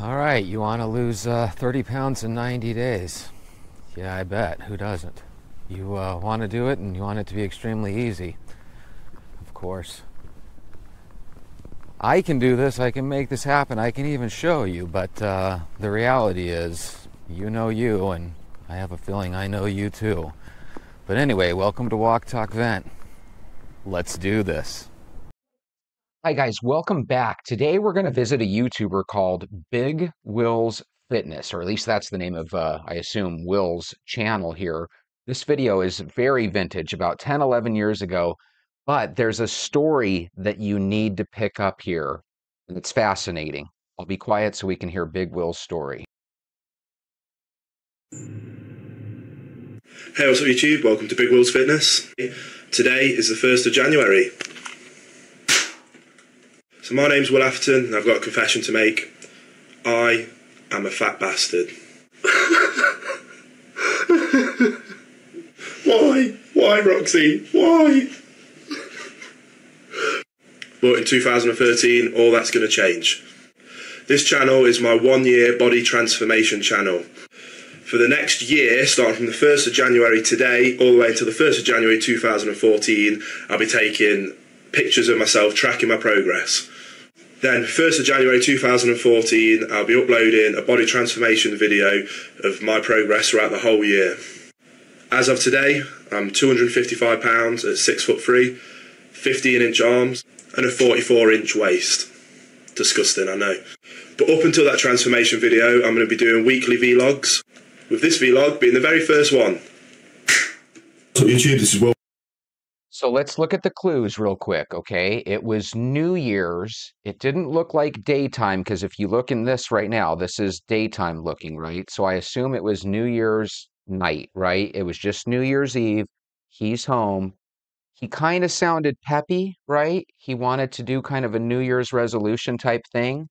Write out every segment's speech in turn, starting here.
All right, you want to lose 30 pounds in 90 days? Yeah, I bet. Who doesn't? You want to do it, and you want it to be extremely easy. Of course. I can do this. I can make this happen. I can even show you. But the reality is, you know you, and I have a feeling I know you too. But anyway, welcome to Walk, Talk, Vent. Let's do this. Hi guys, welcome back. Today we're going to visit a YouTuber called Big Will's Fitness, or at least that's the name of, I assume, Will's channel here. This video is very vintage, about 10, 11 years ago, but there's a story that you need to pick up here, and it's fascinating. I'll be quiet so we can hear Big Will's story. Hey, what's up YouTube? Welcome to Big Will's Fitness. Today is the 1st of January. So my name's Will Atherton and I've got a confession to make. I am a fat bastard. Why? Why, Roxy? Why? But in 2013, all that's going to change. This channel is my 1-year body transformation channel. For the next year, starting from the 1st of January today, all the way until the 1st of January 2014, I'll be taking pictures of myself, tracking my progress. Then, 1st of January 2014, I'll be uploading a body transformation video of my progress throughout the whole year. As of today, I'm 255 pounds at 6'3", 15-inch arms, and a 44-inch waist. Disgusting, I know. But up until that transformation video, I'm going to be doing weekly vlogs, with this vlog being the very first one. So YouTube, this is Will. So let's look at the clues real quick, okay? It was New Year's. It didn't look like daytime, because if you look in this right now, this is daytime looking, right? So I assume it was New Year's night, right? It was just New Year's Eve. He's home. He kind of sounded peppy, right? He wanted to do kind of a New Year's resolution type thing.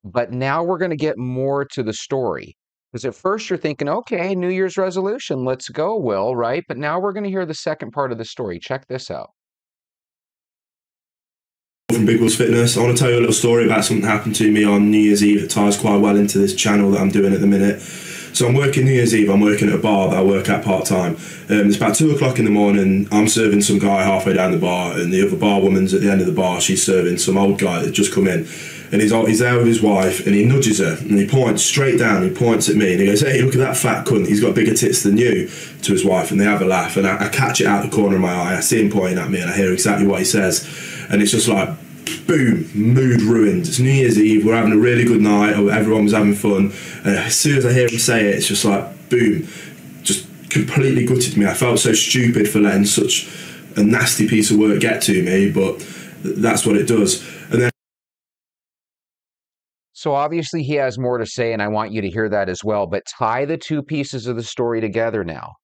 But now we're going to get more to the story. Because at first you're thinking, okay, New Year's resolution, let's go, Will, right? But now we're going to hear the second part of the story. Check this out. From Big Will's Fitness, I want to tell you a little story about something that happened to me on New Year's Eve that ties quite well into this channel that I'm doing at the minute. So I'm working New Year's Eve, I'm working at a bar that I work at part-time. It's about 2 o'clock in the morning, I'm serving some guy halfway down the bar, and the other bar woman's at the end of the bar, she's serving some old guy that's just come in. And he's there with his wife, and he nudges her, and he points straight down, he points at me, and he goes, hey, look at that fat cunt, he's got bigger tits than you, to his wife, and they have a laugh, and I catch it out the corner of my eye, I see him pointing at me, and I hear exactly what he says, and it's just like, boom, mood ruined. It's New Year's Eve, we're having a really good night, everyone was having fun, and as soon as I hear him say it, it's just like, boom, just completely gutted me. I felt so stupid for letting such a nasty piece of work get to me, but that's what it does. And then So obviously he has more to say, and I want you to hear that as well, but tie the two pieces of the story together now.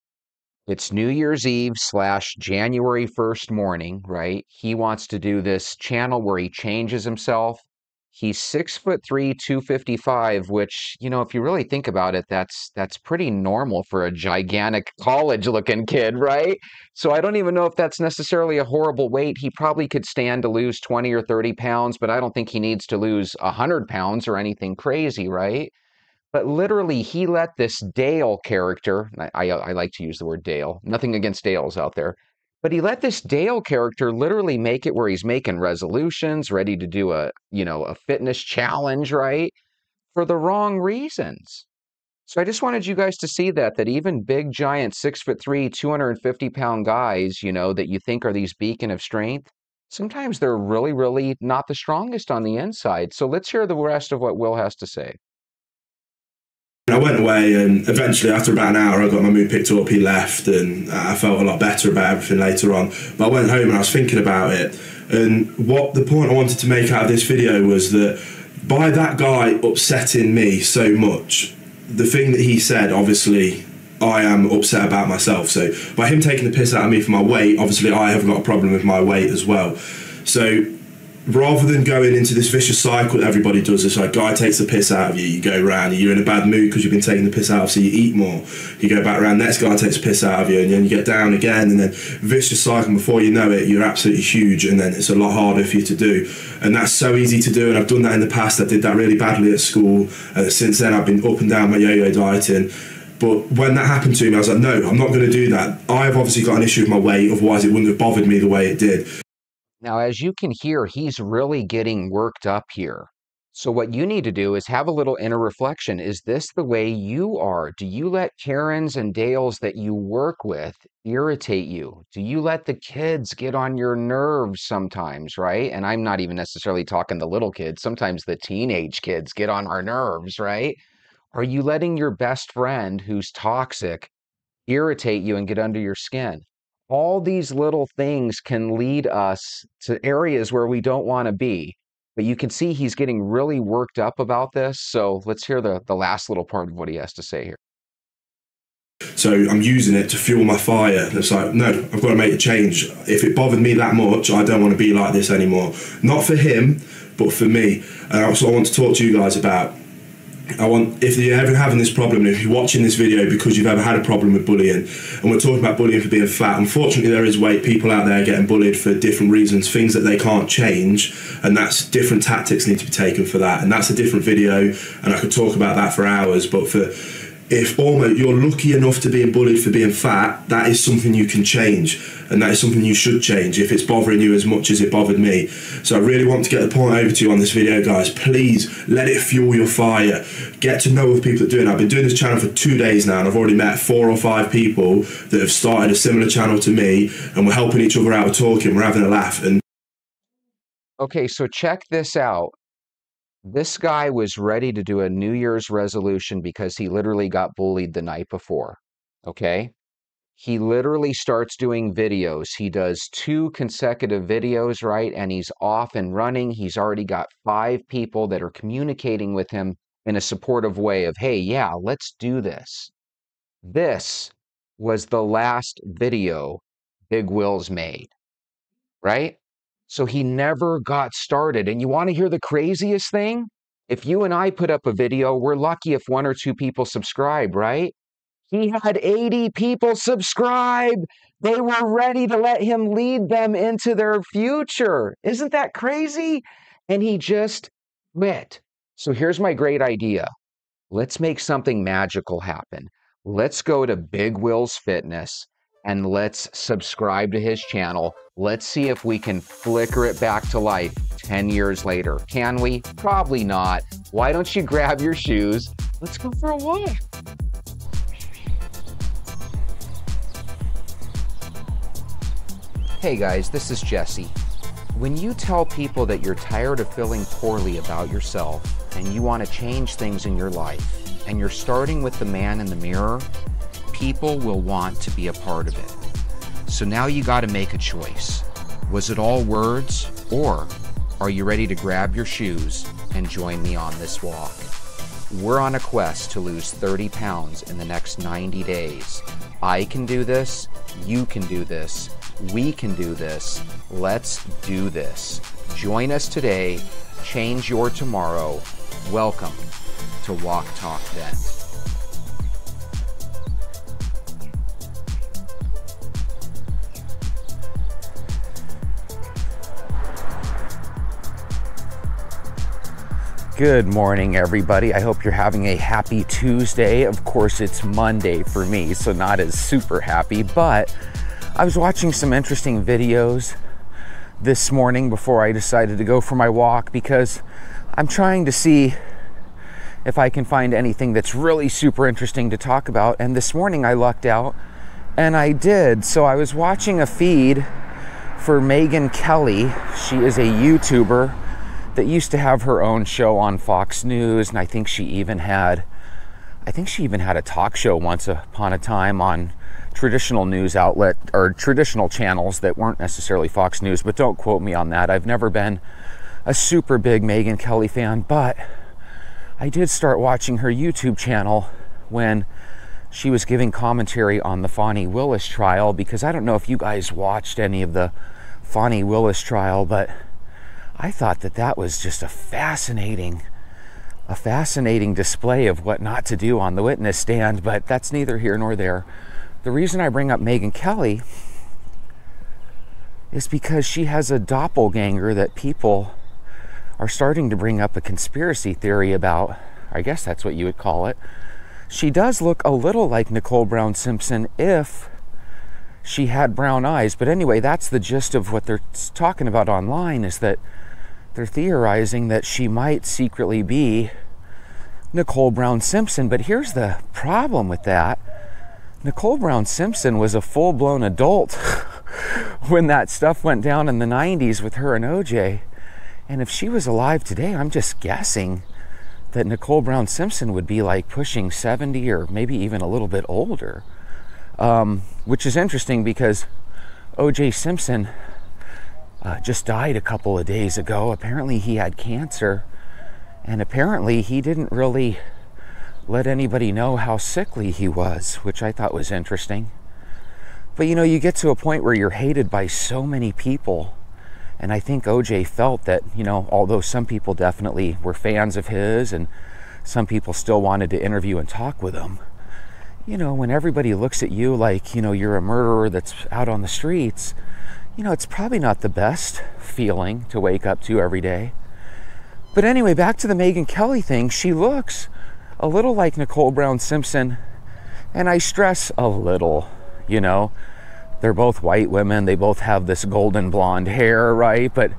It's New Year's Eve / January 1st morning, right? He wants to do this channel where he changes himself. He's 6'3", 255, which, you know, if you really think about it, that's pretty normal for a gigantic college-looking kid, right? So I don't even know if that's necessarily a horrible weight. He probably could stand to lose 20 or 30 pounds, but I don't think he needs to lose 100 pounds or anything crazy, right? But literally, he let this Dale character, I like to use the word Dale, nothing against Dales out there, but he let this Dale character literally make it where he's making resolutions, ready to do a fitness challenge, right? For the wrong reasons. So I just wanted you guys to see that even big, giant, 6'3", 250-pound guys, you know, that you think are these beacon of strength, sometimes they're really, really not the strongest on the inside. So let's hear the rest of what Will has to say. I went away, and eventually after about an hour I got my mood picked up, he left, and I felt a lot better about everything later on. But I went home and I was thinking about it, and what the point I wanted to make out of this video was that by that guy upsetting me so much, the thing that he said, obviously I am upset about myself. So by him taking the piss out of me for my weight, obviously I have got a problem with my weight as well. So rather than going into this vicious cycle that everybody does, it's like guy takes the piss out of you, you go around, you're in a bad mood because you've been taking the piss out of, so you eat more, you go back around, next guy takes the piss out of you, and then you get down again, and then vicious cycle. Before you know it, you're absolutely huge, and then it's a lot harder for you to do. And that's so easy to do, and I've done that in the past. I did that really badly at school, and since then I've been up and down my yo-yo dieting. But when that happened to me, I was like, no, I'm not going to do that. I've obviously got an issue with my weight, otherwise it wouldn't have bothered me the way it did. Now, as you can hear, he's really getting worked up here. So what you need to do is have a little inner reflection. Is this the way you are? Do you let Karens and Dales that you work with irritate you? Do you let the kids get on your nerves sometimes, right? And I'm not even necessarily talking the little kids. Sometimes the teenage kids get on our nerves, right? Are you letting your best friend who's toxic irritate you and get under your skin? All these little things can lead us to areas where we don't want to be. But you can see he's getting really worked up about this. So let's hear the last little part of what he has to say here. So I'm using it to fuel my fire. And it's like, no, I've got to make a change. If it bothered me that much, I don't want to be like this anymore. Not for him, but for me. And also I want to talk to you guys about, if you're ever having this problem, if you're watching this video because you've ever had a problem with bullying, and we're talking about bullying for being fat, unfortunately there is people out there getting bullied for different reasons, things that they can't change, and that's different tactics need to be taken for that, and that's a different video, and I could talk about that for hours. But if almost you're lucky enough to being bullied for being fat, that is something you can change, and that is something you should change if it's bothering you as much as it bothered me. So I really want to get the point over to you on this video, guys. Please let it fuel your fire. Get to know other people that are doing it. I've been doing this channel for 2 days now, and I've already met 4 or 5 people that have started a similar channel to me, and we're helping each other out, we're talking, we're having a laugh. And okay, so check this out. This guy was ready to do a New Year's resolution because he literally got bullied the night before, okay? He literally starts doing videos. He does 2 consecutive videos, right? And he's off and running. He's already got 5 people that are communicating with him in a supportive way of, hey, yeah, let's do this. This was the last video Big Will's made, right? So he never got started. And you want to hear the craziest thing? If you and I put up a video, we're lucky if 1 or 2 people subscribe, right? He had 80 people subscribe. They were ready to let him lead them into their future. Isn't that crazy? And he just quit. So here's my great idea. Let's make something magical happen. Let's go to Big Will's Fitness and let's subscribe to his channel. Let's see if we can flicker it back to life 10 years later. Can we? Probably not. Why don't you grab your shoes? Let's go for a walk. Hey guys, this is Jesse. When you tell people that you're tired of feeling poorly about yourself and you want to change things in your life, and you're starting with the man in the mirror, people will want to be a part of it. So now you got to make a choice. Was it all words, or are you ready to grab your shoes and join me on this walk? We're on a quest to lose 30 pounds in the next 90 days. I can do this. You can do this. We can do this. Let's do this. Join us today. Change your tomorrow. Welcome to Walk Talk Vent. Good morning, everybody. I hope you're having a happy Tuesday. Of course, it's Monday for me, so not as super happy, but I was watching some interesting videos this morning before I decided to go for my walk because I'm trying to see if I can find anything that's really super interesting to talk about. And this morning I lucked out and I did. So I was watching a feed for Megyn Kelly. She is a YouTuber that used to have her own show on Fox News, and I think she even had a talk show once upon a time on traditional news outlet or traditional channels that weren't necessarily Fox News, but don't quote me on that. I've never been a super big Megyn Kelly fan, but I did start watching her YouTube channel when she was giving commentary on the Fani Willis trial, because I don't know if you guys watched any of the Fani Willis trial, but I thought that that was just a fascinating display of what not to do on the witness stand, but that's neither here nor there. The reason I bring up Megyn Kelly is because she has a doppelganger that people are starting to bring up a conspiracy theory about. I guess that's what you would call it. She does look a little like Nicole Brown Simpson if she had brown eyes. But anyway, that's the gist of what they're talking about online, is that they're theorizing that she might secretly be Nicole Brown Simpson. But here's the problem with that. Nicole Brown Simpson was a full-blown adult when that stuff went down in the 90s with her and OJ. And if she was alive today, I'm just guessing that Nicole Brown Simpson would be like pushing 70 or maybe even a little bit older. Which is interesting because OJ Simpson just died a couple of days ago. Apparently he had cancer, and apparently he didn't really let anybody know how sickly he was, which I thought was interesting. But you know, you get to a point where you're hated by so many people, and I think OJ felt that, you know, although some people definitely were fans of his and some people still wanted to interview and talk with him, you know, when everybody looks at you like, you know, you're a murderer that's out on the streets, you know, it's probably not the best feeling to wake up to every day. But anyway, back to the Megyn Kelly thing. She looks a little like Nicole Brown Simpson, and I stress a little, you know. They're both white women. They both have this golden blonde hair, right? But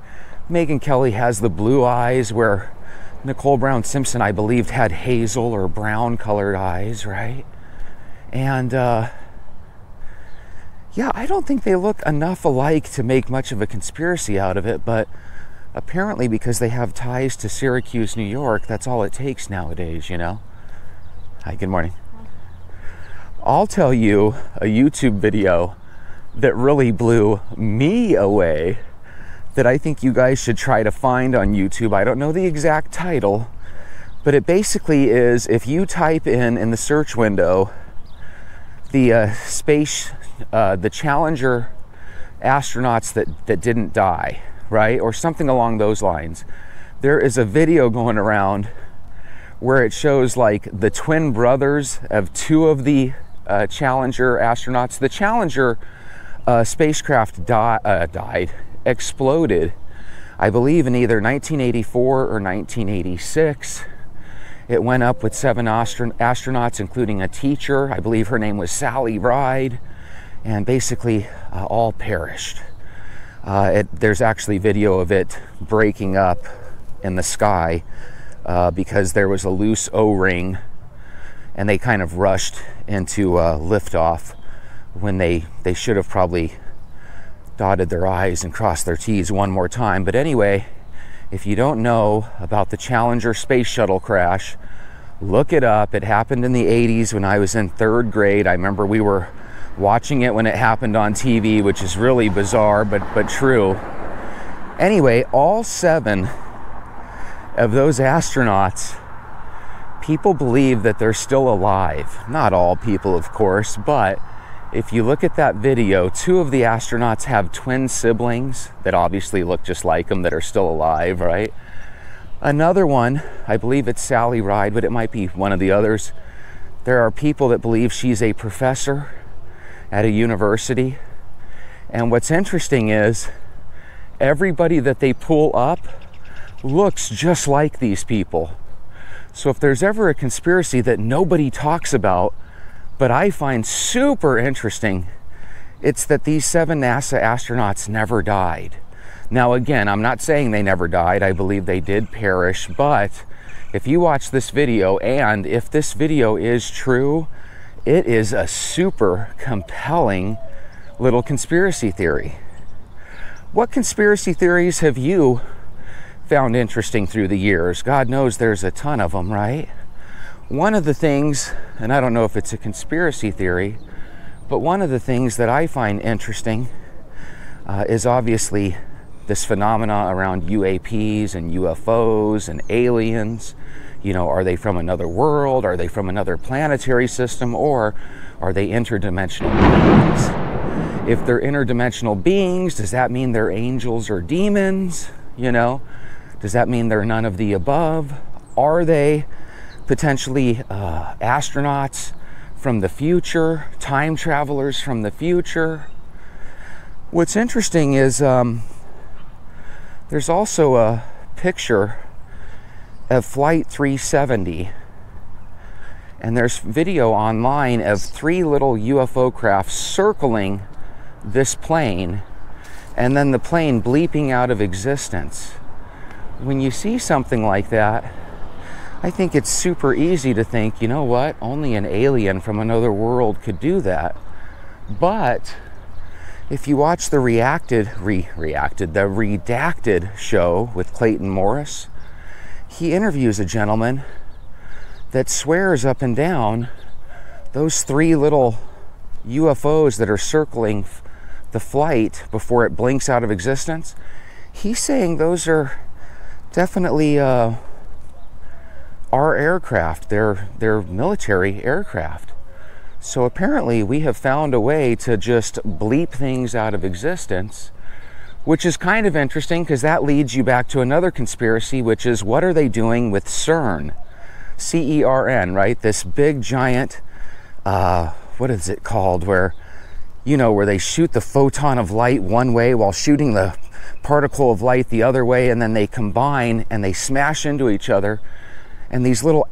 Megyn Kelly has the blue eyes, where Nicole Brown Simpson, I believed, had hazel or brown colored eyes, right? And yeah, I don't think they look enough alike to make much of a conspiracy out of it, but apparently because they have ties to Syracuse, New York, that's all it takes nowadays, you know? Hi, good morning. I'll tell you a YouTube video that really blew me away that I think you guys should try to find on YouTube. I don't know the exact title, but it basically is, if you type in the search window the the Challenger astronauts that didn't die, right? Or something along those lines. There is a video going around where it shows like the twin brothers of two of the Challenger astronauts. The Challenger spacecraft exploded, I believe, in either 1984 or 1986. It went up with 7 astronauts, including a teacher. I believe her name was Sally Ride, and basically all perished. There's actually video of it breaking up in the sky because there was a loose O-ring, and they kind of rushed into liftoff when they should have probably dotted their I's and crossed their T's one more time. But anyway, if you don't know about the Challenger space shuttle crash, look it up. It happened in the 80s when I was in 3rd grade. I remember we were watching it when it happened on TV, which is really bizarre, but true. Anyway, all 7 of those astronauts, people believe that they're still alive. Not all people, of course, but if you look at that video, 2 of the astronauts have twin siblings that obviously look just like them that are still alive, right? Another one, I believe it's Sally Ride, but it might be one of the others. There are people that believe she's a professor at a university. And what's interesting is everybody that they pull up looks just like these people. So if there's ever a conspiracy that nobody talks about, but I find super interesting, it's that these 7 NASA astronauts never died. Now again, I'm not saying they never died. I believe they did perish, but if you watch this video, and if this video is true, it is a super compelling little conspiracy theory. What conspiracy theories have you found interesting through the years? God knows there's a ton of them, right? One of the things, and I don't know if it's a conspiracy theory, but one of the things that I find interesting is obviously this phenomena around UAPs and UFOs and aliens. You know, are they from another world? Are they from another planetary system? Or are they interdimensional beings? If they're interdimensional beings, does that mean they're angels or demons? you know? Does that mean they're none of the above? Are they potentially astronauts from the future, time travelers from the future? What's interesting is there's also a picture of Flight 370, and there's video online of 3 little UFO craft circling this plane, and then the plane bleeping out of existence. When you see something like that, I think it's super easy to think, you know what, only an alien from another world could do that. But if you watch the Redacted show with Clayton Morris, he interviews a gentleman that swears up and down those 3 little UFOs that are circling the flight before it blinks out of existence. He's saying those are definitely our aircraft. They're military aircraft. So apparently we have found a way to just bleep things out of existence, which is kind of interesting because that leads you back to another conspiracy, which is what are they doing with CERN? CERN, right? This big giant, what is it called? Where they shoot the photon of light one way while shooting the particle of light the other way, and then they combine and they smash into each other. And these little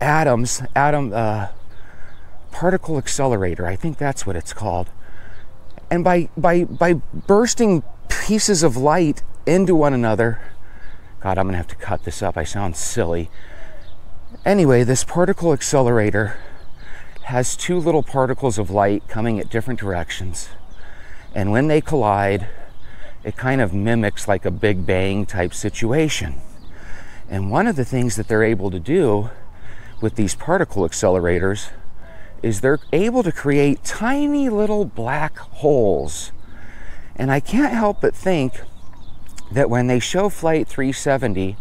particle accelerator, I think that's what it's called. And by bursting pieces of light into one another, God, I'm gonna have to cut this up, I sound silly. Anyway, this particle accelerator has 2 little particles of light coming at different directions, and when they collide, it kind of mimics like a Big Bang type situation. And one of the things that they're able to do with these particle accelerators is they're able to create tiny little black holes. And I can't help but think that when they show Flight 370,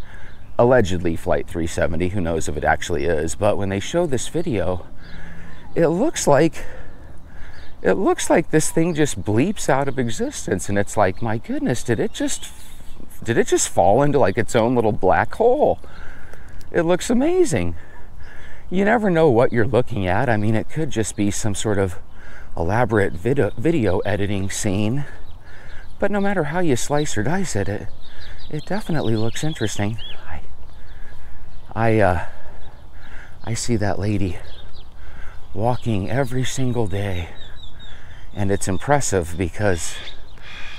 allegedly Flight 370, who knows if it actually is, but when they show this video, it looks like this thing just bleeps out of existence, and it's like, my goodness, did it just fall into like its own little black hole? It looks amazing. You never know what you're looking at. I mean, it could just be some sort of elaborate video editing scene, but no matter how you slice or dice it, it definitely looks interesting. I see that lady walking every single day, and it's impressive because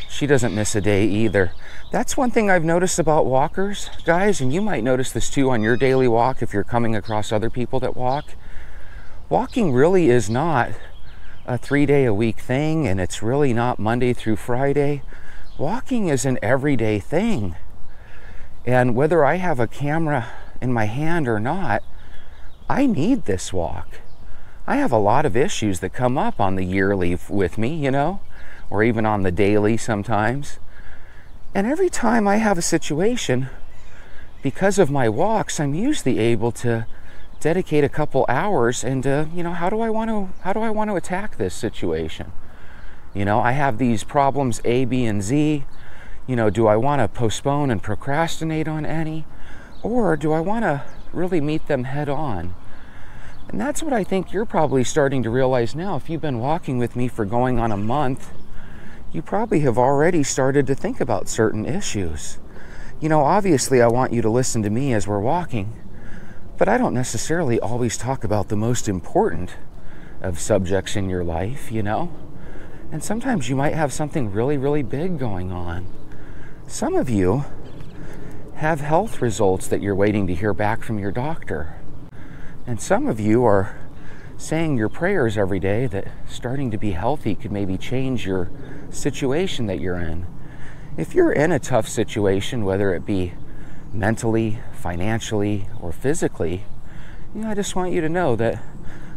she doesn't miss a day either. That's one thing I've noticed about walkers, guys, and you might notice this too on your daily walk if you're coming across other people that walk. Walking really is not a 3-day-a-week thing, and it's really not Monday through Friday. Walking is an everyday thing. And whether I have a camera in my hand or not, I need this walk. I have a lot of issues that come up on the yearly with me, or even on the daily sometimes. And every time I have a situation, because of my walks, I'm usually able to dedicate a couple hours into, how do I want to attack this situation? I have these problems A, B, and Z. Do I want to postpone and procrastinate on any? Or do I want to really meet them head on? And that's what I think you're probably starting to realize now. If you've been walking with me for going on a month, you probably have already started to think about certain issues. Obviously I want you to listen to me as we're walking, but I don't necessarily always talk about the most important of subjects in your life, And sometimes you might have something really, really big going on. Some of you have health results that you're waiting to hear back from your doctor. And some of you are saying your prayers every day that starting to be healthy could maybe change your situation that you're in. If you're in a tough situation, whether it be mentally, financially, or physically, I just want you to know that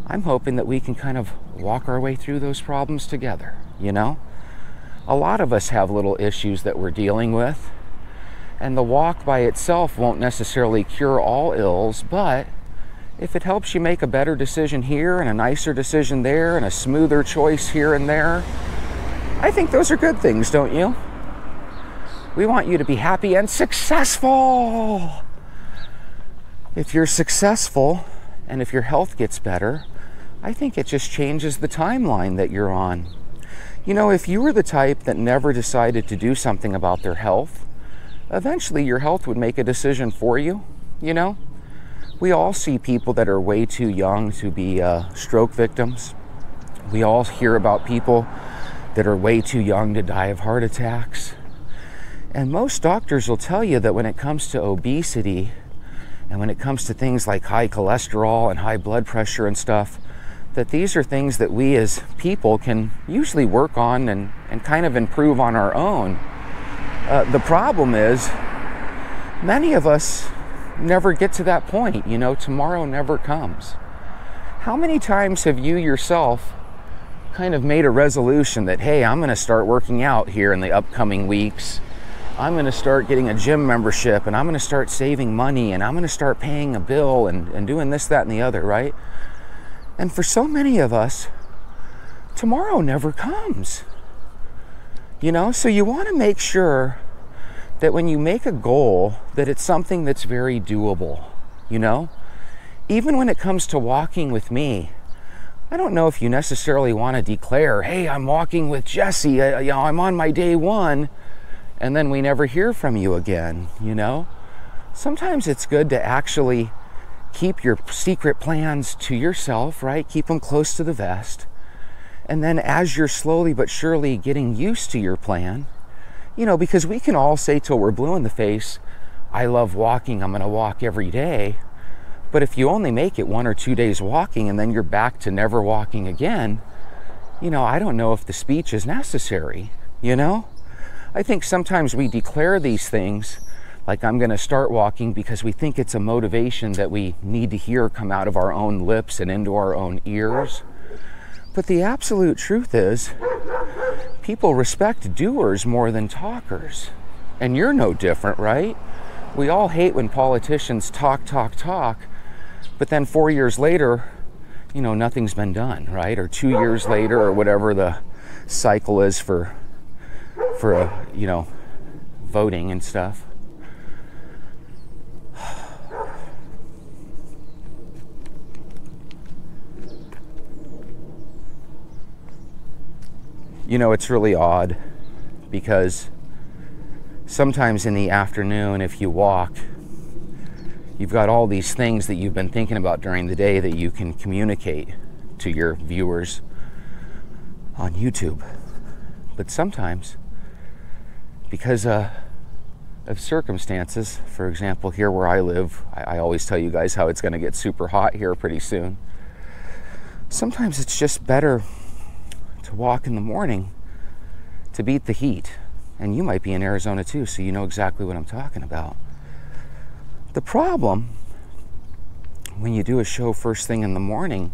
I'm hoping that we can kind of walk our way through those problems together, A lot of us have little issues that we're dealing with, and the walk by itself won't necessarily cure all ills, but if it helps you make a better decision here and a nicer decision there and a smoother choice here and there, I think those are good things, don't you? We want you to be happy and successful. If you're successful and if your health gets better, I think it just changes the timeline that you're on. You know, if you were the type that never decided to do something about their health, eventually your health would make a decision for you, you know? We all see people that are way too young to be stroke victims. We all hear about people that are way too young to die of heart attacks. And most doctors will tell you that when it comes to obesity and when it comes to things like high cholesterol and high blood pressure and stuff, that these are things that we as people can usually work on and kind of improve on our own. The problem is many of us never get to that point. You know, tomorrow never comes. How many times have you yourself kind of made a resolution that, hey, I'm going to start working out here in the upcoming weeks. I'm going to start getting a gym membership, and I'm going to start saving money, and I'm going to start paying a bill and doing this, that, and the other, right? And for so many of us, tomorrow never comes. You know, so you want to make sure that when you make a goal, that it's something that's very doable, you know? Even when it comes to walking with me, I don't know if you necessarily want to declare, hey, I'm walking with Jesse, you know, I'm on my day 1, and then we never hear from you again, you know? Sometimes it's good to actually keep your secret plans to yourself, right? Keep them close to the vest. And then as you're slowly but surely getting used to your plan, you know, because we can all say till we're blue in the face, I love walking, I'm going to walk every day. But if you only make it 1 or 2 days walking and then you're back to never walking again, you know, I don't know if the speech is necessary, you know? I think sometimes we declare these things like I'm going to start walking because we think it's a motivation that we need to hear come out of our own lips and into our own ears. But the absolute truth is, people respect doers more than talkers. And you're no different, right? We all hate when politicians talk, but then 4 years later, you know, nothing's been done, right? Or 2 years later, or whatever the cycle is for you know, voting and stuff. You know, it's really odd because sometimes in the afternoon, if you walk, you've got all these things that you've been thinking about during the day that you can communicate to your viewers on YouTube. But sometimes, because of circumstances, for example, here where I live, I always tell you guys how it's going to get super hot here pretty soon. Sometimes it's just better to walk in the morning to beat the heat. And you might be in Arizona too, so you know exactly what I'm talking about. The problem when you do a show first thing in the morning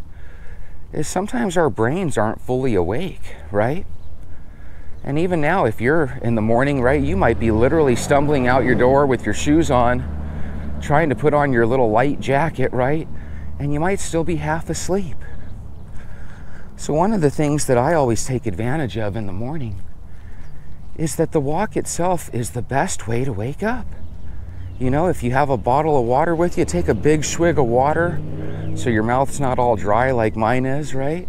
is sometimes our brains aren't fully awake, right? And even now, if you're in the morning, right, you might be literally stumbling out your door with your shoes on, trying to put on your little light jacket, right? And you might still be half asleep. So one of the things that I always take advantage of in the morning is that the walk itself is the best way to wake up. You know, if you have a bottle of water with you, take a big swig of water so your mouth's not all dry like mine is, right?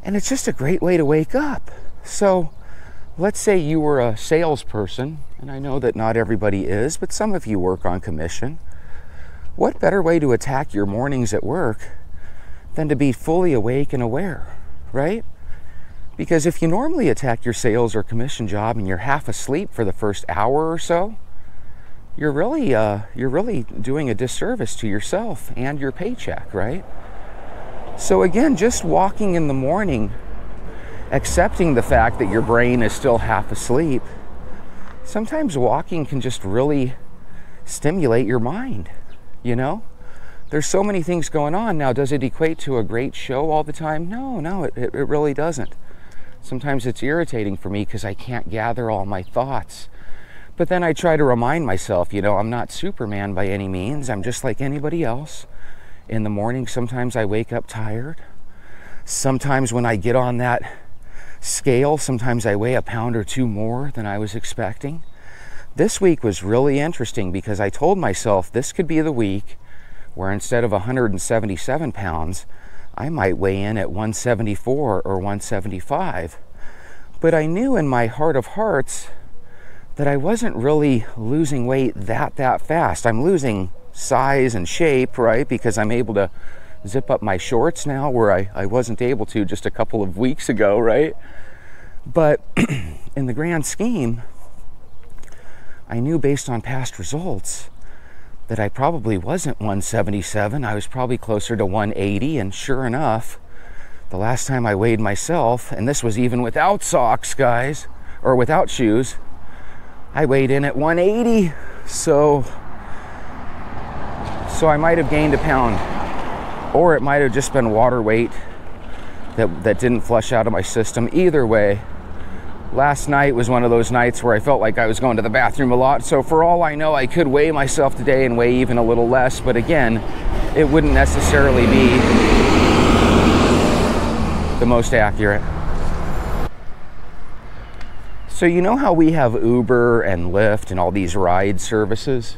And it's just a great way to wake up. So let's say you were a salesperson, and I know that not everybody is, but some of you work on commission. What better way to attack your mornings at work than to be fully awake and aware, right? Because if you normally attack your sales or commission job and you're half asleep for the first hour or so, you're really doing a disservice to yourself and your paycheck, right? So again, just walking in the morning, accepting the fact that your brain is still half asleep, sometimes walking can just really stimulate your mind, you know? There's so many things going on. Now, does it equate to a great show all the time? No, it really doesn't. Sometimes it's irritating for me because I can't gather all my thoughts. But then I try to remind myself, you know, I'm not Superman by any means. I'm just like anybody else. In the morning, sometimes I wake up tired. Sometimes when I get on that scale, sometimes I weigh a pound or two more than I was expecting. This week was really interesting because I told myself this could be the week where instead of 177 pounds, I might weigh in at 174 or 175. But I knew in my heart of hearts that I wasn't really losing weight that fast. I'm losing size and shape, right? Because I'm able to zip up my shorts now where I wasn't able to just a couple of weeks ago, right? But in the grand scheme, I knew based on past results that I probably wasn't 177. I was probably closer to 180. And sure enough, the last time I weighed myself, and this was even without socks, guys, or without shoes, I weighed in at 180. So I might have gained a pound, or it might have just been water weight that didn't flush out of my system. Either way, last night was one of those nights where I felt like I was going to the bathroom a lot. So for all I know, I could weigh myself today and weigh even a little less. But again, it wouldn't necessarily be the most accurate. So you know how we have Uber and Lyft and all these ride services?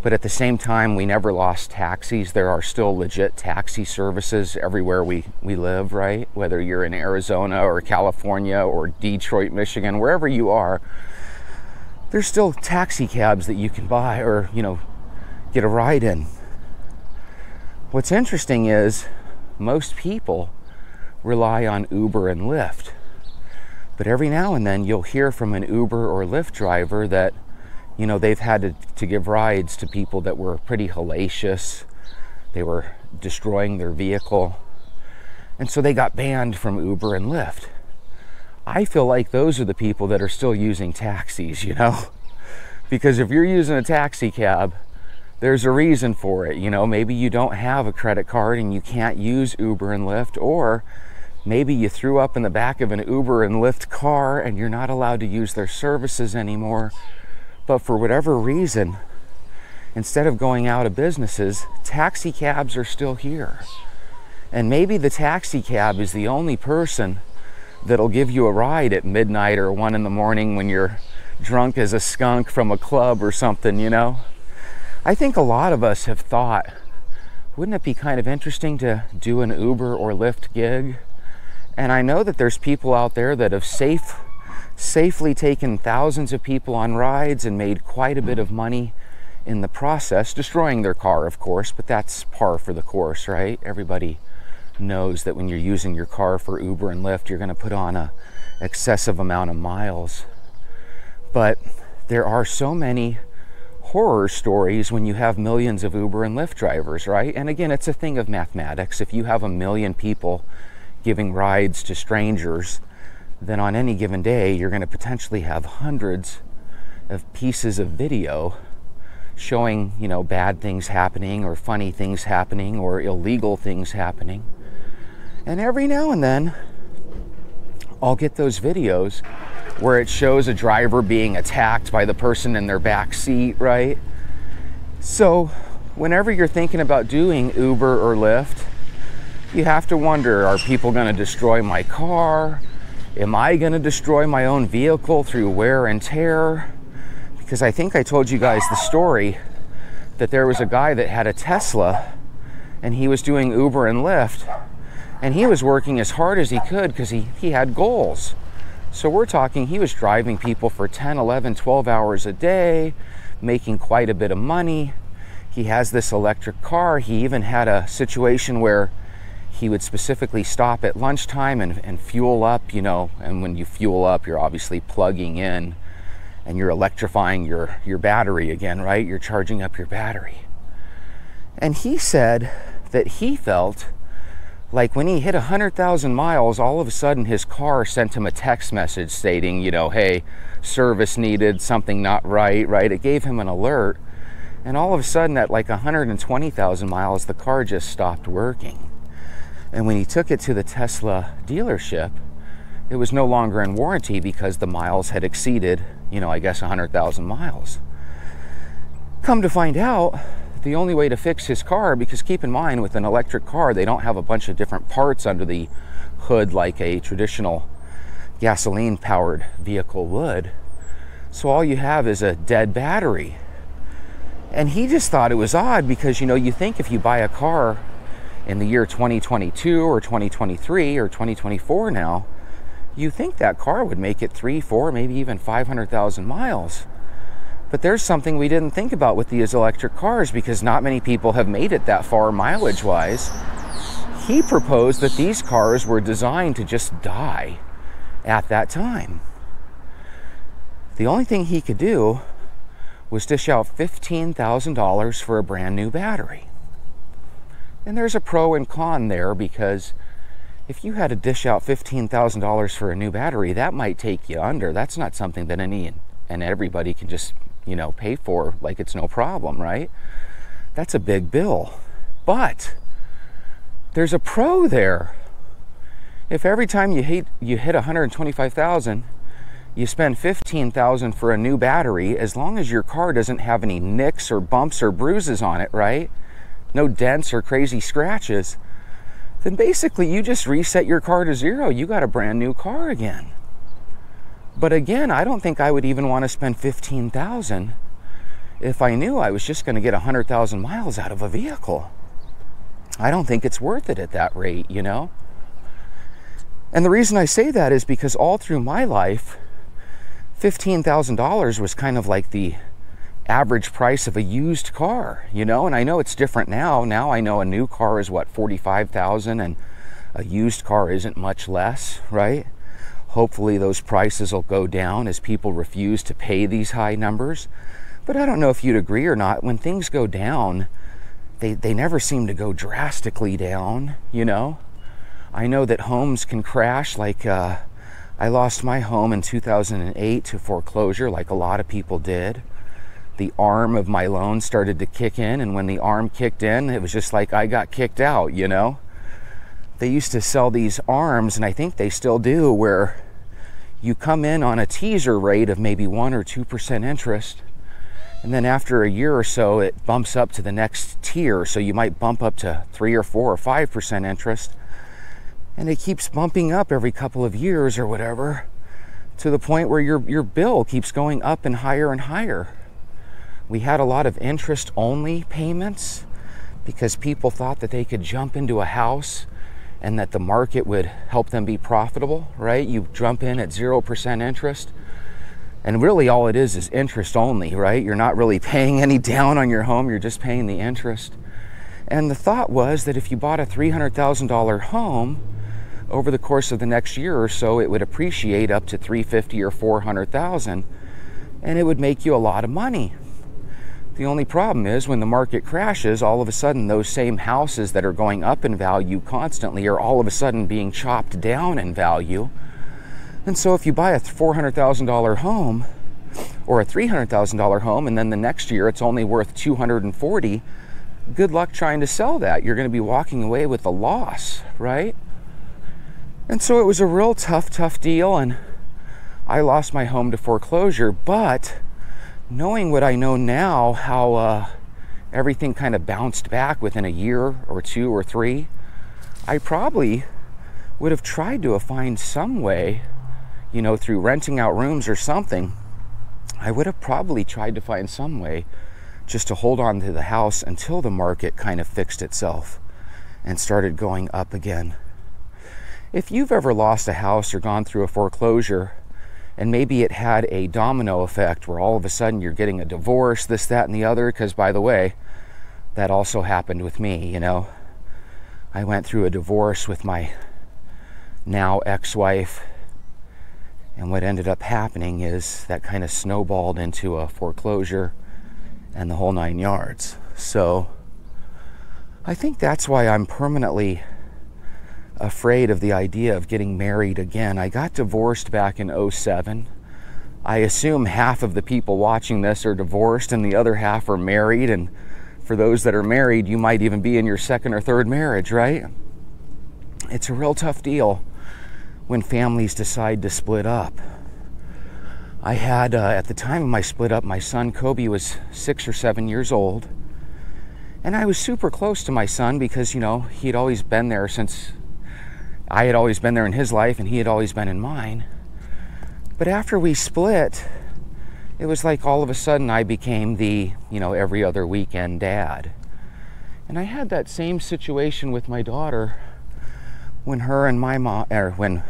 But at the same time, we never lost taxis. There are still legit taxi services everywhere we live, right? Whether you're in Arizona or California or Detroit, Michigan, wherever you are, there's still taxi cabs that you can buy or, get a ride in. What's interesting is most people rely on Uber and Lyft. But every now and then you'll hear from an Uber or Lyft driver that they've had to give rides to people that were pretty hellacious. They were destroying their vehicle. And so they got banned from Uber and Lyft. I feel like those are the people that are still using taxis, Because if you're using a taxi cab, there's a reason for it. Maybe you don't have a credit card and you can't use Uber and Lyft, or maybe you threw up in the back of an Uber and Lyft car and you're not allowed to use their services anymore. But for whatever reason, instead of going out of businesses, taxi cabs are still here. And maybe the taxi cab is the only person that'll give you a ride at midnight or 1 in the morning when you're drunk as a skunk from a club or something, I think a lot of us have thought, wouldn't it be kind of interesting to do an Uber or Lyft gig? And I know that there's people out there that have safely taken thousands of people on rides and made quite a bit of money in the process, destroying their car, of course, but that's par for the course, right? Everybody knows that when you're using your car for Uber and Lyft, you're going to put on a excessive amount of miles. But there are so many horror stories when you have millions of Uber and Lyft drivers, right? And again, it's a thing of mathematics. If you have 1 million people giving rides to strangers, then on any given day, you're going to potentially have hundreds of pieces of video showing, bad things happening or funny things happening or illegal things happening. And every now and then, I'll get those videos where it shows a driver being attacked by the person in their back seat, right? So whenever you're thinking about doing Uber or Lyft, you have to wonder, are people going to destroy my car? Am I going to destroy my own vehicle through wear and tear? Because I think I told you guys the story that there was a guy that had a Tesla and he was doing Uber and Lyft, and he was working as hard as he could because he had goals. So we're talking, he was driving people for 10, 11, 12 hours a day, making quite a bit of money. He has this electric car. He even had a situation where he would specifically stop at lunchtime and fuel up, and when you fuel up, you're obviously plugging in and you're electrifying your battery again, right? You're charging up your battery. And he said that he felt like when he hit 100,000 miles, all of a sudden his car sent him a text message stating, hey, service needed, something not right? It gave him an alert. And all of a sudden at like 120,000 miles, the car just stopped working. And when he took it to the Tesla dealership, it was no longer in warranty because the miles had exceeded, 100,000 miles. Come to find out, the only way to fix his car, because keep in mind, with an electric car, they don't have a bunch of different parts under the hood like a traditional gasoline-powered vehicle would. So all you have is a dead battery. And he just thought it was odd because, you know, you think if you buy a car in the year 2022 or 2023 or 2024 now, you think that car would make it 3, 4, maybe even 500,000 miles. But there's something we didn't think about with these electric cars because not many people have made it that far mileage-wise. He proposed that these cars were designed to just die at that time. The only thing he could do was dish out $15,000 for a brand new battery. And there's a pro and con there because if you had to dish out $15,000 for a new battery, that might take you under. That's not something that any and everybody can just, you know, pay for like it's no problem, right? That's a big bill. But there's a pro there. If every time you hit 125,000, you spend 15,000 for a new battery, as long as your car doesn't have any nicks or bumps or bruises on it, right? No dents or crazy scratches, then basically you just reset your car to zero. You got a brand new car again. But again, I don't think I would even want to spend 15,000 if I knew I was just going to get 100,000 miles out of a vehicle. I don't think it's worth it at that rate, you know? And the reason I say that is because all through my life, $15,000 was kind of like the average price of a used car, you know? And I know it's different now. Now I know a new car is what, 45,000, and a used car isn't much less, right? Hopefully those prices will go down as people refuse to pay these high numbers. But I don't know if you'd agree or not, when things go down, they never seem to go drastically down, you know? I know that homes can crash, like I lost my home in 2008 to foreclosure, like a lot of people did. The arm of my loan started to kick in, and when the arm kicked in, it was just like I got kicked out, you know? They used to sell these arms, and I think they still do, where you come in on a teaser rate of maybe 1 or 2% interest, and then after a year or so, it bumps up to the next tier, so you might bump up to 3 or 4 or 5% interest. And it keeps bumping up every couple of years or whatever, to the point where your bill keeps going up and higher. We had a lot of interest-only payments because people thought that they could jump into a house and that the market would help them be profitable, right? You jump in at 0% interest, and really all it is interest only, right? You're not really paying any down on your home, you're just paying the interest. And the thought was that if you bought a $300,000 home, over the course of the next year or so, it would appreciate up to $350,000 or $400,000, and it would make you a lot of money. The only problem is when the market crashes, all of a sudden those same houses that are going up in value constantly are all of a sudden being chopped down in value. And so if you buy a $400,000 home or a $300,000 home, and then the next year it's only worth $240,000, good luck trying to sell that. You're going to be walking away with a loss, right? And so it was a real tough deal, and I lost my home to foreclosure. But knowing what I know now, how everything kind of bounced back within a year or 2 or 3, I probably would have tried to find some way, you know, through renting out rooms or something. I would have probably tried to find some way just to hold on to the house until the market kind of fixed itself and started going up again. If you've ever lost a house or gone through a foreclosure, and maybe it had a domino effect where all of a sudden you're getting a divorce, this, that, and the other, because by the way, that also happened with me, you know. I went through a divorce with my now ex-wife, and what ended up happening is that kind of snowballed into a foreclosure and the whole 9 yards. So I think that's why I'm permanently afraid of the idea of getting married again. I got divorced back in 2007. I assume half of the people watching this are divorced and the other half are married, and for those that are married, you might even be in your 2nd or 3rd marriage, right? It's a real tough deal when families decide to split up. I had, at the time of my split up, my son Kobe was 6 or 7 years old, and I was super close to my son because, you know, he had always been there since I had always been there in his life and he had always been in mine. But after we split, it was like all of a sudden I became the, every other weekend dad. And I had that same situation with my daughter when her and my mom, or when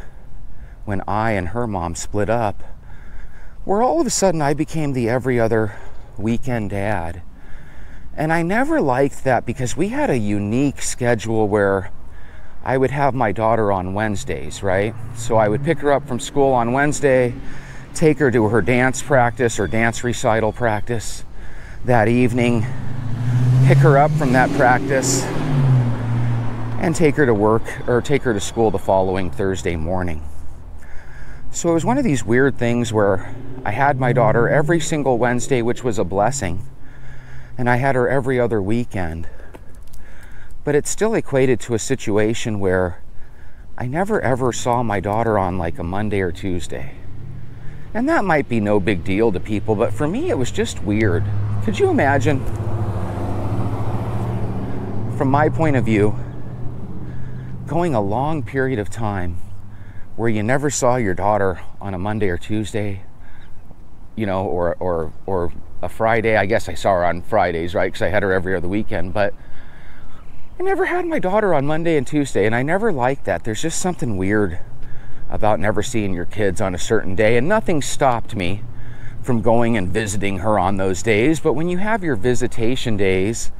I and her mom split up, where all of a sudden I became the every other weekend dad. And I never liked that because we had a unique schedule where I would have my daughter on Wednesdays, right? So I would pick her up from school on Wednesday, take her to her dance practice or dance recital practice that evening, pick her up from that practice, and take her to work or take her to school the following Thursday morning. So it was one of these weird things where I had my daughter every single Wednesday, which was a blessing, and I had her every other weekend. But it still equated to a situation where I never ever saw my daughter on like a Monday or Tuesday. And that might be no big deal to people, but for me it was just weird. Could you imagine, from my point of view, going a long period of time where you never saw your daughter on a Monday or Tuesday, or a Friday? I guess I saw her on Fridays, right? Because I had her every other weekend, but I never had my daughter on Monday and Tuesday, and I never liked that. There's just something weird about never seeing your kids on a certain day, and nothing stopped me from going and visiting her on those days. But when you have your visitation days,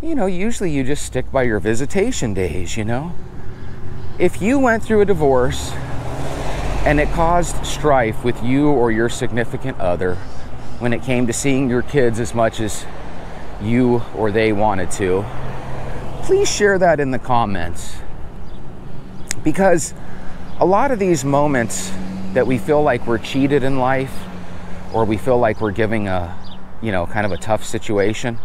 usually you just stick by your visitation days, If you went through a divorce and it caused strife with you or your significant other when it came to seeing your kids as much as you or they wanted to, please share that in the comments. Because a lot of these moments that we feel like we're cheated in life, or we feel like we're giving a, kind of a tough situation,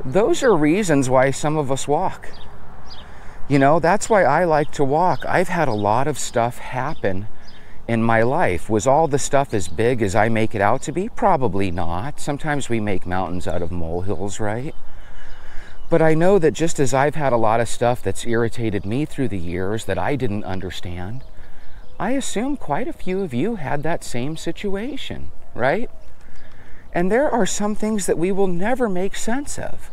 those are reasons why some of us walk. That's why I like to walk. I've had a lot of stuff happen in my life. Was all the stuff as big as I make it out to be? Probably not. Sometimes we make mountains out of molehills, right? But I know that just as I've had a lot of stuff that's irritated me through the years that I didn't understand, I assume quite a few of you had that same situation, right? And there are some things that we will never make sense of.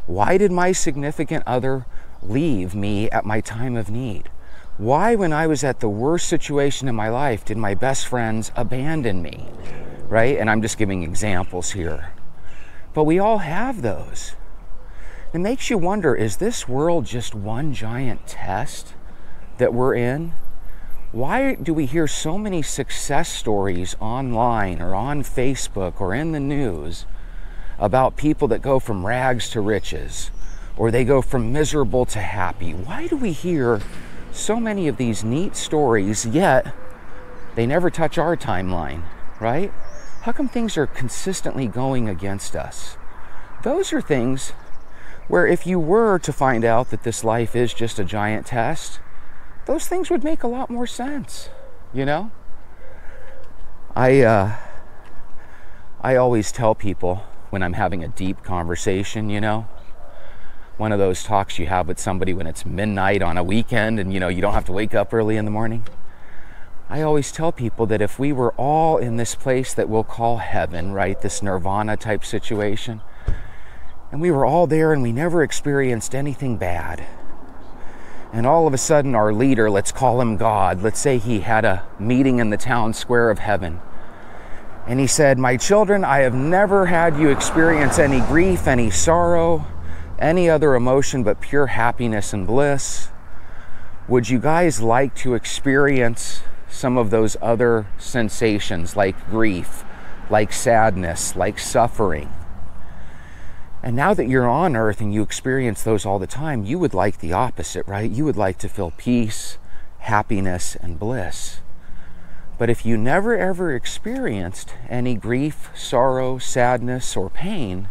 Why did my significant other leave me at my time of need? Why, when I was at the worst situation in my life, did my best friends abandon me, right? And I'm just giving examples here. But we all have those. It makes you wonder, is this world just one giant test that we're in? Why do we hear so many success stories online or on Facebook or in the news about people that go from rags to riches, or they go from miserable to happy? Why do we hear so many of these neat stories, yet they never touch our timeline, right? How come things are consistently going against us? Those are things where if you were to find out that this life is just a giant test, those things would make a lot more sense, I always tell people when I'm having a deep conversation, one of those talks you have with somebody when it's midnight on a weekend and, you don't have to wake up early in the morning. I always tell people that if we were all in this place that we'll call heaven, right, this nirvana type situation, and we were all there and we never experienced anything bad, and all of a sudden our leader, let's call him God, let's say he had a meeting in the town square of heaven, and he said, "My children, I have never had you experience any grief, any sorrow, any other emotion but pure happiness and bliss. Would you guys like to experience some of those other sensations like grief, like sadness, like suffering? And now that you're on earth and you experience those all the time, you would like the opposite, right? You would like to feel peace, happiness, and bliss. But if you never ever experienced any grief, sorrow, sadness, or pain,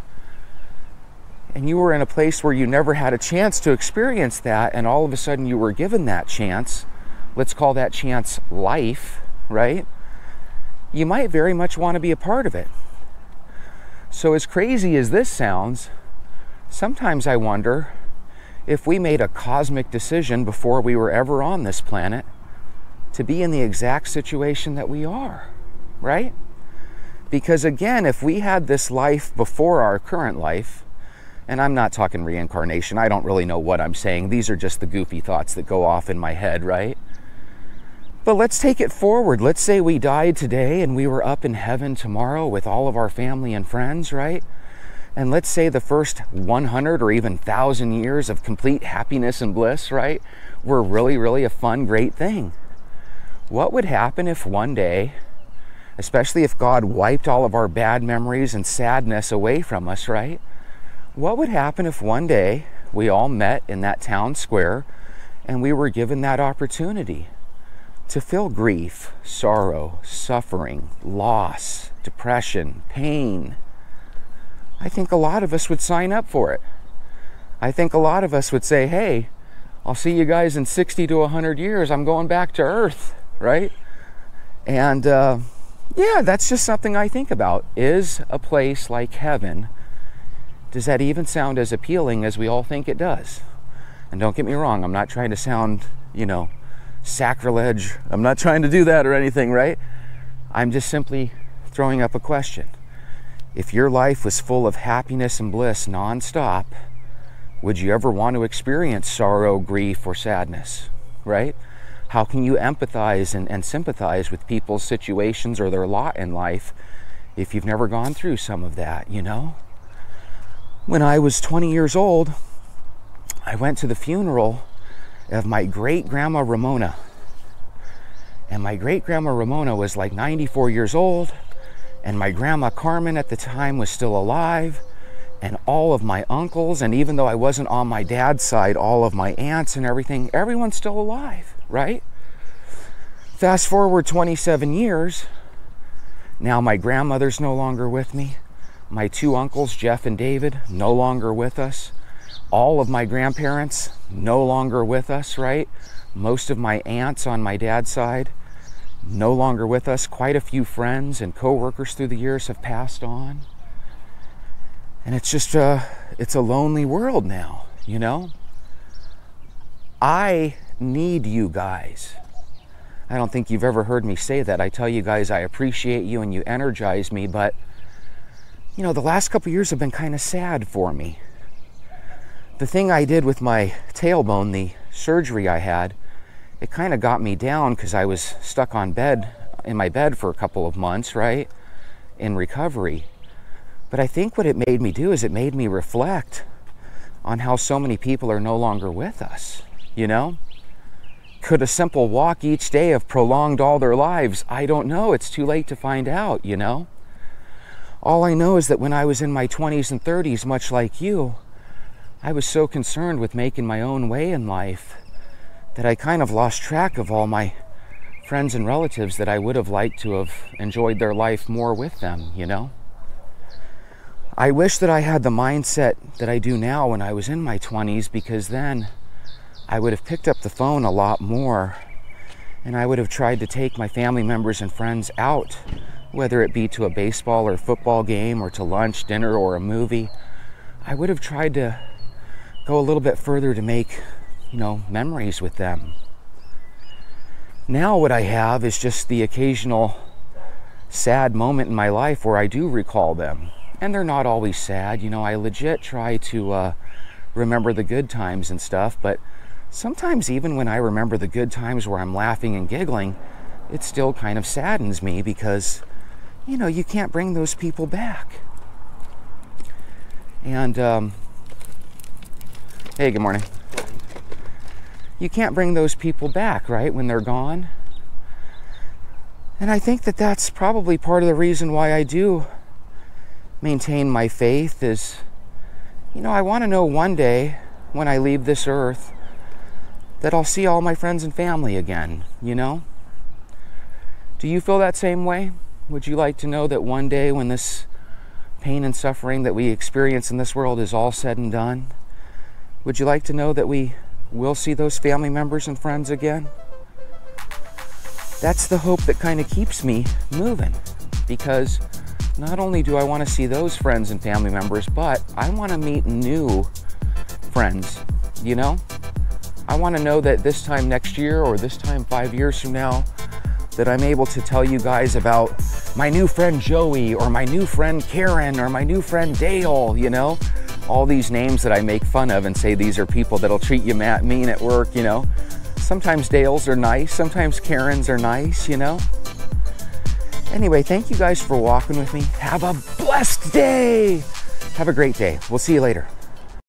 and you were in a place where you never had a chance to experience that, and all of a sudden you were given that chance, let's call that chance life, right? You might very much want to be a part of it. So as crazy as this sounds, sometimes I wonder if we made a cosmic decision before we were ever on this planet to be in the exact situation that we are, right? Because again, if we had this life before our current life, and I'm not talking reincarnation, I don't really know what I'm saying. These are just the goofy thoughts that go off in my head, right? But let's take it forward. Let's say we died today and we were up in heaven tomorrow with all of our family and friends, right? And let's say the first 100 or even 1,000 years of complete happiness and bliss, right, were really, really a fun, great thing. What would happen if one day, especially if God wiped all of our bad memories and sadness away from us, right? What would happen if one day we all met in that town square and we were given that opportunity to feel grief, sorrow, suffering, loss, depression, pain? I think a lot of us would sign up for it. I think a lot of us would say, hey, I'll see you guys in 60 to 100 years. I'm going back to Earth, right? And yeah, that's just something I think about. Is a place like heaven, does that even sound as appealing as we all think it does? And don't get me wrong, I'm not trying to sound, sacrilege. I'm not trying to do that or anything, right? I'm just simply throwing up a question. If your life was full of happiness and bliss nonstop, would you ever want to experience sorrow, grief, or sadness, right? How can you empathize and sympathize with people's situations or their lot in life if you've never gone through some of that, When I was 20 years old, I went to the funeral of my great-grandma Ramona. And my great-grandma Ramona was like 94 years old, and my grandma Carmen at the time was still alive, and all of my uncles, and even though I wasn't on my dad's side, all of my aunts and everything, everyone's still alive, right? Fast forward 27 years, now my grandmother's no longer with me. My two uncles, Jeff and David, no longer with us. All of my grandparents, no longer with us, right? Most of my aunts on my dad's side, no longer with us. Quite a few friends and co-workers through the years have passed on. And it's just, it's a lonely world now, I need you guys. I don't think you've ever heard me say that. I tell you guys I appreciate you and you energize me, but, the last couple of years have been kind of sad for me. The thing I did with my tailbone, the surgery I had, it kind of got me down because I was stuck in my bed for a couple of months, right, in recovery. But I think what it made me do is it made me reflect on how so many people are no longer with us, Could a simple walk each day have prolonged all their lives? I don't know. It's too late to find out, All I know is that when I was in my 20s and 30s, much like you, I was so concerned with making my own way in life that I kind of lost track of all my friends and relatives that I would have liked to have enjoyed their life more with them, I wish that I had the mindset that I do now when I was in my 20s, because then I would have picked up the phone a lot more and I would have tried to take my family members and friends out, whether it be to a baseball or football game or to lunch, dinner, or a movie. I would have tried to go a little bit further to make, memories with them. Now what I have is just the occasional sad moment in my life where I do recall them. And they're not always sad. I legit try to remember the good times and stuff, but sometimes even when I remember the good times where I'm laughing and giggling, it still kind of saddens me because, you can't bring those people back. And, hey, good morning. You can't bring those people back, right, when they're gone. And I think that that's probably part of the reason why I do maintain my faith is, I want to know one day when I leave this earth that I'll see all my friends and family again, Do you feel that same way? Would you like to know that one day when this pain and suffering that we experience in this world is all said and done, would you like to know that we will see those family members and friends again? That's the hope that kind of keeps me moving, because not only do I want to see those friends and family members, but I want to meet new friends, I want to know that this time next year or this time 5 years from now that I'm able to tell you guys about my new friend Joey, or my new friend Karen, or my new friend Dale, you know? All these names that I make fun of and say these are people that'll treat you mean at work, you know? Sometimes Dales are nice, sometimes Karens are nice, you know? Anyway, thank you guys for walking with me. Have a blessed day. Have a great day. We'll see you later.